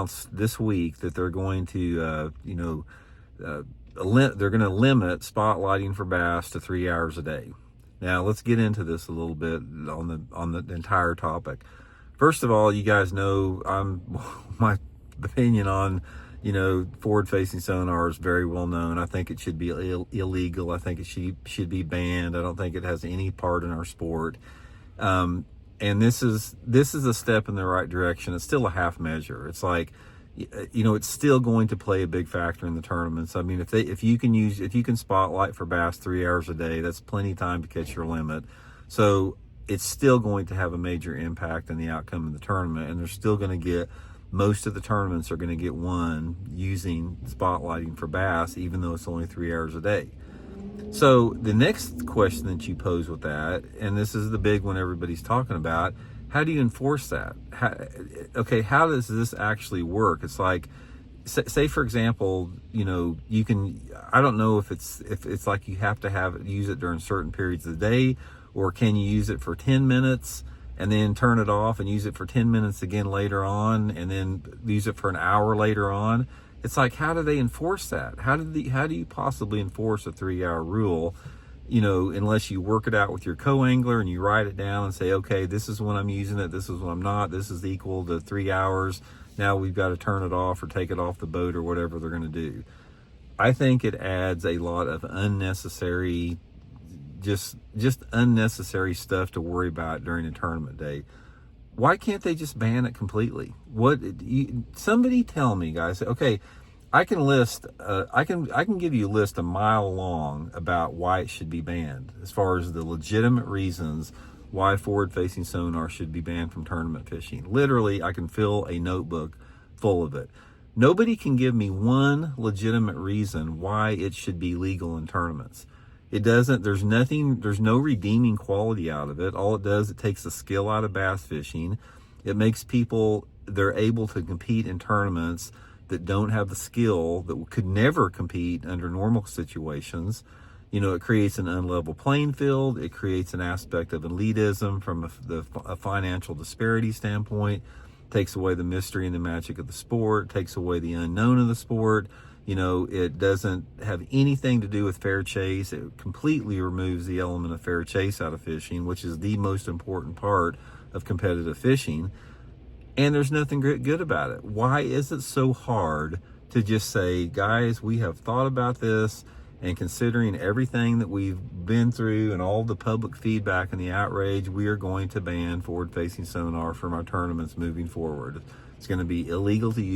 announced this week that they're going to, they're going to limit spotlighting for bass to 3 hours a day. Now let's get into this a little bit on the entire topic. First of all, you guys know my opinion on forward-facing sonar is very well known. I think it should be illegal. I think it should be banned. I don't think it has any part in our sport. And this is a step in the right direction. It's still a half measure. It's like, it's still going to play a big factor in the tournaments. I mean, if you can spotlight for bass 3 hours a day, that's plenty of time to catch your limit. So it's still going to have a major impact in the outcome of the tournament, and they're still going to get. Most of the tournaments are going to get won using spotlighting for bass, even though it's only 3 hours a day. So the next question that you pose with that, and this is the big one everybody's talking about, how do you enforce that? How does this actually work? It's like, say for example, you can, I don't know if it's like you have to use it during certain periods of the day, or can you use it for 10 minutes and then turn it off and use it for 10 minutes again later on, and then use it for an hour later on? It's like, how do they enforce that? How do you possibly enforce a 3-hour rule, unless you work it out with your co-angler and you write it down and say, okay, this is when I'm using it, this is when I'm not, this is equal to 3 hours. Now we've got to turn it off or take it off the boat or whatever they're going to do. I think it adds a lot of unnecessary, just unnecessary stuff to worry about during a tournament day. Why can't they just ban it completely? Somebody tell me, guys. Okay, I can list. I can give you a list a mile long about why it should be banned, as far as the legitimate reasons why forward-facing sonar should be banned from tournament fishing. Literally, I can fill a notebook full of it. Nobody can give me one legitimate reason why it should be legal in tournaments. It doesn't, there's no redeeming quality out of it. All it does, it takes the skill out of bass fishing. It makes they're able to compete in tournaments that don't have the skill, that could never compete under normal situations. It creates an unlevel playing field. It creates an aspect of elitism from a financial disparity standpoint. Takes away the mystery and the magic of the sport. Takes away the unknown of the sport. It doesn't have anything to do with fair chase. It completely removes the element of fair chase out of fishing, which is the most important part of competitive fishing. And there's nothing good about it. Why is it so hard to just say, guys, we have thought about this, and considering everything that we've been through and all the public feedback and the outrage, we are going to ban forward-facing sonar from our tournaments moving forward. It's going to be illegal to use.